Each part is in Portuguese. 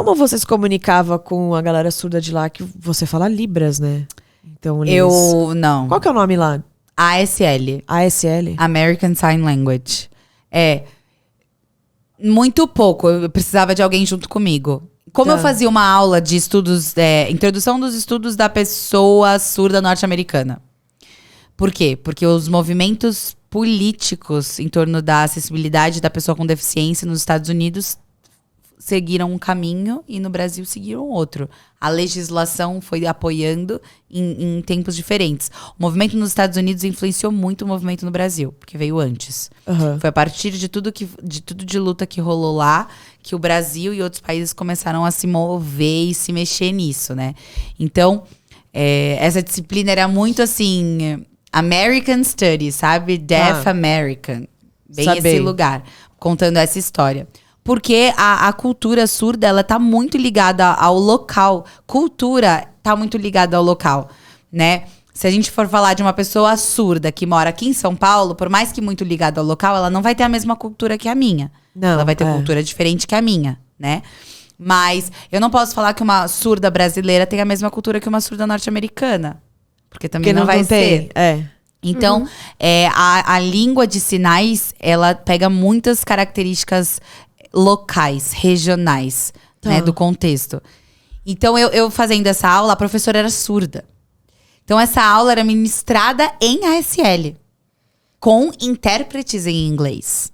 como você se comunicava com a galera surda de lá, que você fala Libras, né? Então, Não. Qual que é o nome lá? ASL. ASL? American Sign Language. Muito pouco. Eu precisava de alguém junto comigo. Como eu fazia uma aula de estudos, introdução dos estudos da pessoa surda norte-americana. Por quê? Porque os movimentos políticos em torno da acessibilidade da pessoa com deficiência nos Estados Unidos seguiram um caminho e no Brasil seguiram outro. A legislação foi apoiando em tempos diferentes. O movimento nos Estados Unidos influenciou muito o movimento no Brasil, porque veio antes. Foi a partir de tudo de luta que rolou lá, que o Brasil e outros países começaram a se mover e se mexer nisso, né? Então, essa disciplina era muito assim, American Studies, sabe? Deaf American. Bem esse lugar, contando essa história. Porque a cultura surda, ela tá muito ligada ao local. Cultura tá muito ligada ao local, né? Se a gente for falar de uma pessoa surda que mora aqui em São Paulo, por mais que muito ligada ao local, ela não vai ter a mesma cultura que a minha. Não, ela vai ter cultura diferente que a minha, né? Mas eu não posso falar que uma surda brasileira tem a mesma cultura que uma surda norte-americana. Porque também não vai ser. Então, a língua de sinais, ela pega muitas características locais, regionais, né, do contexto. Então, eu fazendo essa aula, a professora era surda. Então, essa aula era ministrada em ASL, com intérpretes em inglês.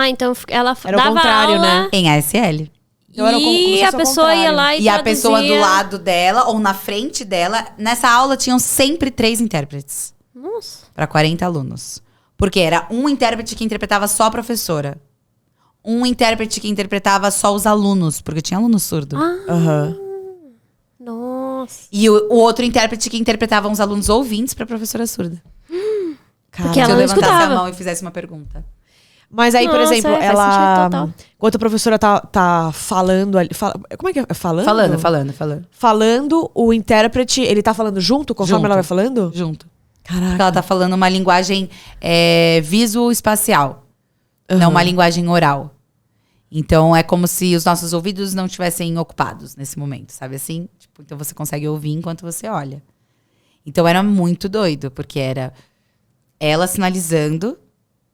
Então ela era dava o contrário, aula, né? Em ASL. Então, e a pessoa ia lá e a pessoa do lado dela, ou na frente dela, nessa aula tinham sempre 3 intérpretes. Nossa. Para 40 alunos. Porque era um intérprete que interpretava só a professora. Um intérprete que interpretava só os alunos, porque tinha aluno surdo. Nossa. E o outro intérprete que interpretava os alunos ouvintes para a professora surda. Porque ela Se eu não levantasse escutava. a mão e fizesse uma pergunta. Mas aí, por Nossa, exemplo, faz sentido ela... total. Enquanto a professora tá falando ali... Como é que é? Falando? Falando. Falando, o intérprete, ele tá falando junto, conforme Junto. ela vai falando? Junto. Caraca. Porque ela tá falando uma linguagem visuoespacial. Não uma linguagem oral. Então, é como se os nossos ouvidos não estivessem ocupados nesse momento, sabe assim? Tipo, então, você consegue ouvir enquanto você olha. Então, era muito doido, porque era ela sinalizando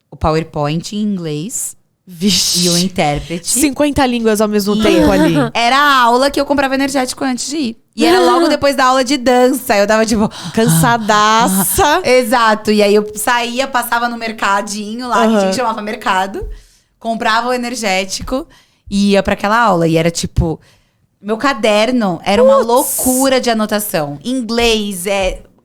o PowerPoint em inglês. Vixe. E o intérprete. 50 línguas ao mesmo tempo ali. Era a aula que eu comprava energético antes de ir. E era logo depois da aula de dança. Eu tava tipo... Cansadaça. Exato. E aí eu saía, passava no mercadinho lá, que a gente chamava mercado. Comprava o energético e ia pra aquela aula. E era tipo... Meu caderno era uma loucura de anotação. Inglês,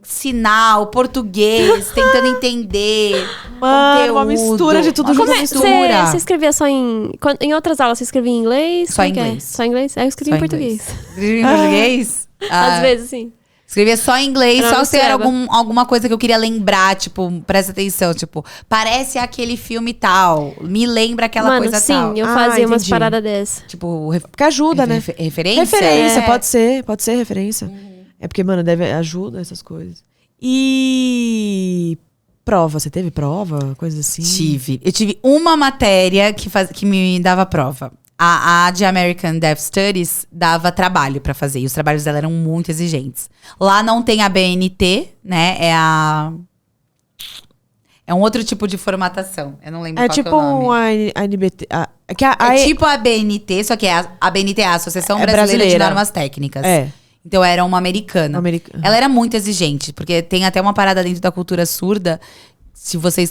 sinal, português, tentando entender. Mano, uma conteúdo. mistura de tudo Uma junto. mistura. Você escrevia só em outras aulas, você escrevia em inglês? Só Como em que é? inglês. Só em inglês? Eu escrevi Só em português. Escrevia em português? Às vezes, sim. Escrevia só em inglês, Eu só não se era escrevo. alguma coisa que eu queria lembrar, tipo, presta atenção, tipo, parece aquele filme tal, me lembra aquela Mano, coisa sim, tal. eu fazia umas entendi. paradas dessas. Tipo, Porque ajuda, né? referência? Referência, É. pode ser referência. É porque, mano, ajuda essas coisas. E... Prova, você teve prova? Coisa assim? Eu tive uma matéria que me dava prova. A de American Deaf Studies dava trabalho pra fazer. E os trabalhos dela eram muito exigentes. Lá não tem a BNT, né? É um outro tipo de formatação. Eu não lembro É qual tipo que é o nome. a NBT. É tipo a BNT, só que a BNT é a Associação É Brasileira de brasileira. Normas Técnicas. É. Então era uma americana. Ela era muito exigente, porque tem até uma parada dentro da cultura surda. Se você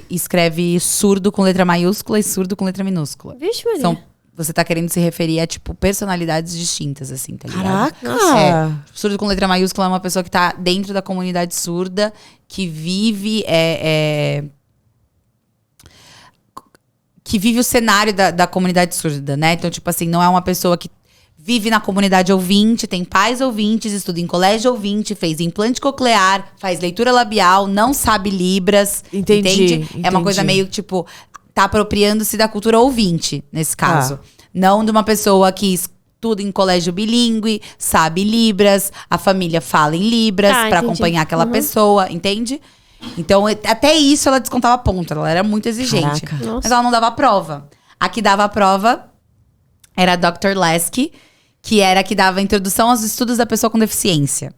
escreve surdo com letra maiúscula e surdo com letra minúscula. Vixe, Maria. Você tá querendo se referir a, tipo, personalidades distintas, assim, tá ligado? Caraca! Surdo com letra maiúscula é uma pessoa que tá dentro da comunidade surda, que vive que vive o cenário da comunidade surda, né? Então, tipo assim, não é uma pessoa que vive na comunidade ouvinte, tem pais ouvintes, estuda em colégio ouvinte, fez implante coclear, faz leitura labial, não sabe Libras. Entendi. É uma coisa meio, tipo, tá apropriando-se da cultura ouvinte, nesse caso. Não de uma pessoa que estuda em colégio bilíngue, sabe Libras, a família fala em Libras pra entendi. acompanhar aquela pessoa, entende? Então, até isso ela descontava ponto. Ela era muito exigente. Caraca. Nossa. Mas ela não dava prova. A que dava a prova era a Dr. Lasky, que era a que dava a introdução aos estudos da pessoa com deficiência.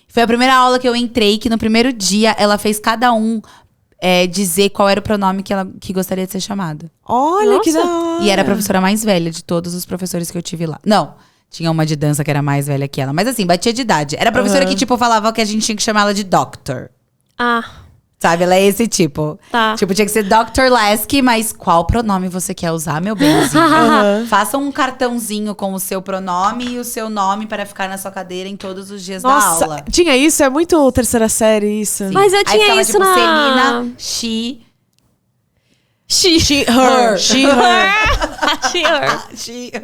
Foi a primeira aula que eu entrei, que no primeiro dia ela fez cada um dizer qual era o pronome que gostaria de ser chamado. Olha, que da Nossa. hora. E era a professora mais velha de todos os professores que eu tive lá. Não, tinha uma de dança que era mais velha que ela. Mas assim, batia de idade. Era a professora que, tipo, falava que a gente tinha que chamar ela de Doctor. Ah, Sabe? Ela é esse tipo. tá. Tipo, tinha que ser Dr. Lasky, mas qual pronome você quer usar, meu benzinho? Faça um cartãozinho com o seu pronome e o seu nome para ficar na sua cadeira em todos os dias da Nossa, aula. tinha isso? É muito terceira série isso. Mas eu Aí tinha ficava, isso tipo, na... Celina, she, She, her. She, her. She, her. she, her.